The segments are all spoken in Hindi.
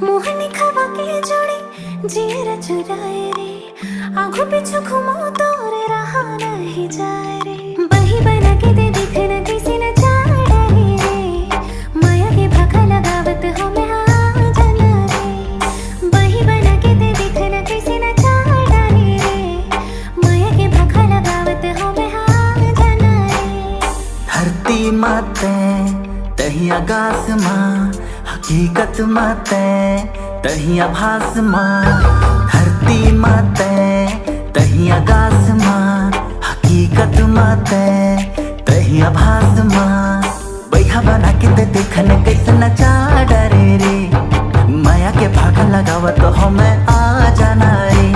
मोहनी खवा के जोड़ी जीरा चुराए रे, आंखों पीछे घुमो तो रे रहा नहीं जाए रे। बही बना के दे दिखना किसी न चाड़ा रे, माया के भाखा लगावत हो मैं हाँ जाना रे। बही बना के दे दिखना किसी न चाड़ा रे, माया के भाखा लगावत हो मैं हाँ जाना रे। धरती माते तही आकाश माँ, हकीकत माते तही आभास माँ। धरती माते तही आकाश माँ, हकीकत माते तही आभास माँ। बैहा बना के ते देखने कैसे नचा डरे रे, माया के भागा लगावत हो मैं आ जाना रे।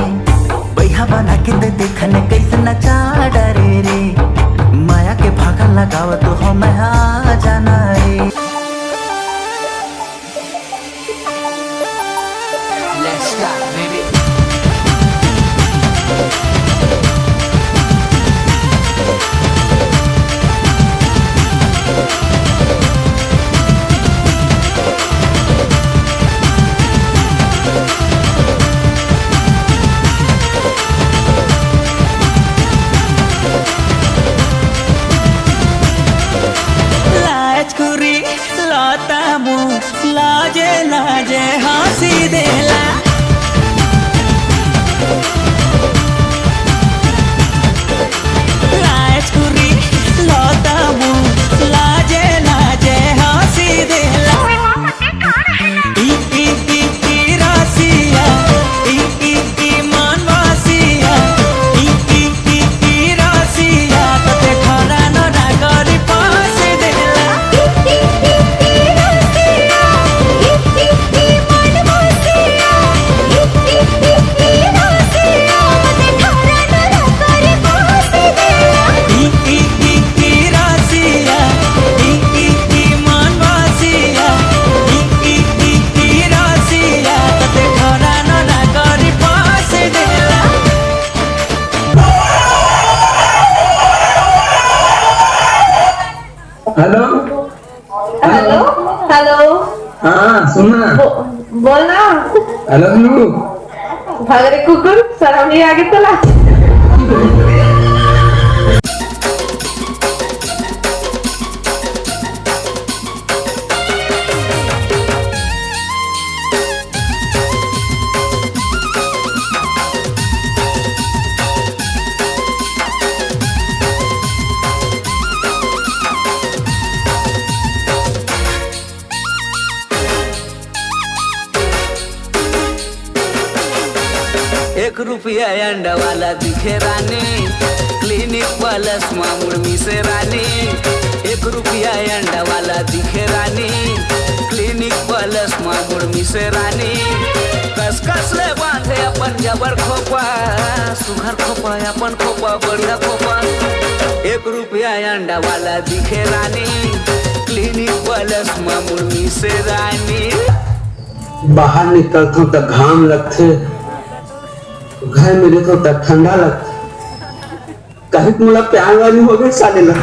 बैहा बना के ते देखने कैसे नचा डरे रे, माया के भागा लगावत हो मैं आ जाना रे। Let's start, baby. लाजकुरी लाता मुँह लाजे लाजे हंसी देला। लाजकुरी लाता मुँह लाजे लाजे हंसी देला। ई रासिया ई मनवासिया ई रासिया तते खरा न करी पास देला। Hello hello hello. हाँ सुनना बोल ना। हेलो नू भागरे कुकुर सराउंडी आगे चला। ₹1 अंडा वाला दिखे रानी, क्लिनिक प्लस मुर्मी से रानी। ₹1 अंडा वाला दिखे रानी, क्लिनिक प्लस मुर्मी से रानी। कस कस ले बांधे अपन जबर खोपा, सुघर खोपा अपन खोपा बढ़िया खोपा। ₹1 अंडा वाला दिखे रानी, क्लिनिक प्लस मुर्मी से रानी। बाहर निकलता हूँ तो घाम लगते, घर में रहता तो ठंडा लगता। कहीं मुला प्यार वाली हो गई साले लग।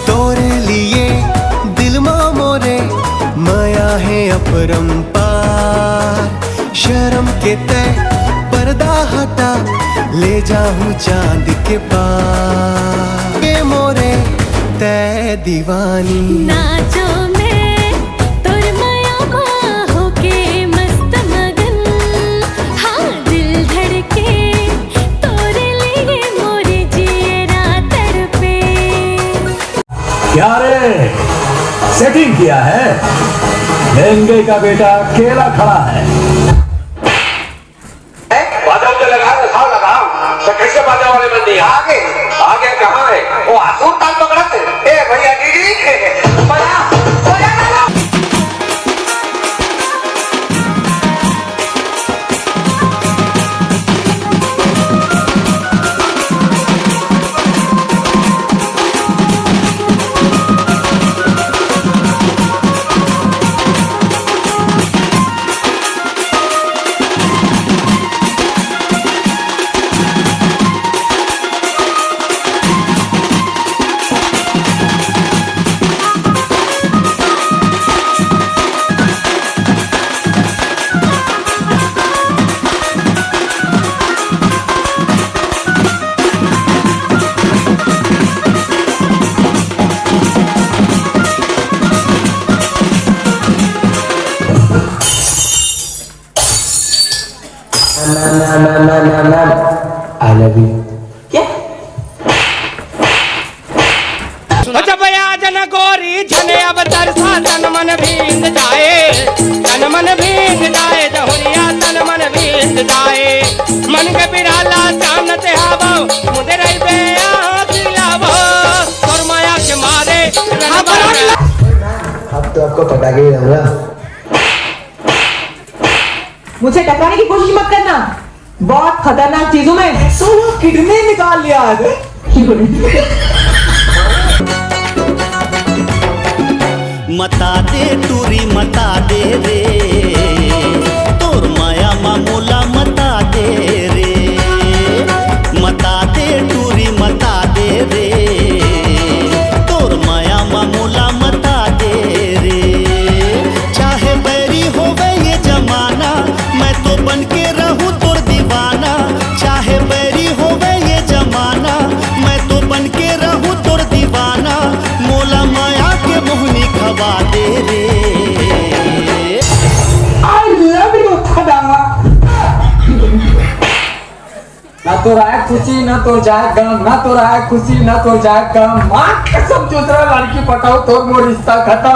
तोरे लिए दिल मोरे माया है अपरंपार। शर्म के तय पर्दा हटा, ले जाऊं चांद के पार। ये मोरे तय दीवानी नाचो मैं तोर माया बाहों के मस्त मगन, हाँ दिल धड़के तोरे लिए मोरे जियरा तड़पे। क्या रे सेटिंग किया है? लहंगे का बेटा अकेला खड़ा है। बाजा तो लगाओ तो कैसे बाजा वाले बंदी आगे आगे कहाँ है? वो आसूर ताल पकड़ते। ए भैया दीदी बजा बजा डालो। जब आज न गोरी झने अब तरसा तन मन भींग जाए, तन मन भींग जाए जहुरिया तन मन भींग जाए। मन के बिराला जानते हावो मुझे रही बे दिलावो तोर माया के मारे। अब तो आपको पता ही होगा। मुझे टकराने की कोशिश मत करना, बहुत खतरनाक चीजों में सोलह किडनी निकाल लिया है। मता दे टूरी मता दे रे, तोर माया मामूला मता दे रे। मता दे टूरी मता दे रे, तोर माया मामूला मता दे रे। चाहे बैरी होवे ये जमाना, मैं तो बन के रहूं तोर दीवाना। चाहे बैरी होवे ये जमाना, मैं तो बन के रहूं तोर दीवाना। मोला माया के मोहनी खवा दे रे। I love you, खदामा। ना तो रहा है खुशी ना तो जाए गम, ना तो रहा है खुशी ना तो जाए गम। माँ कसम दूसरा लड़की पटाओ तो वो रिश्ता खत्म।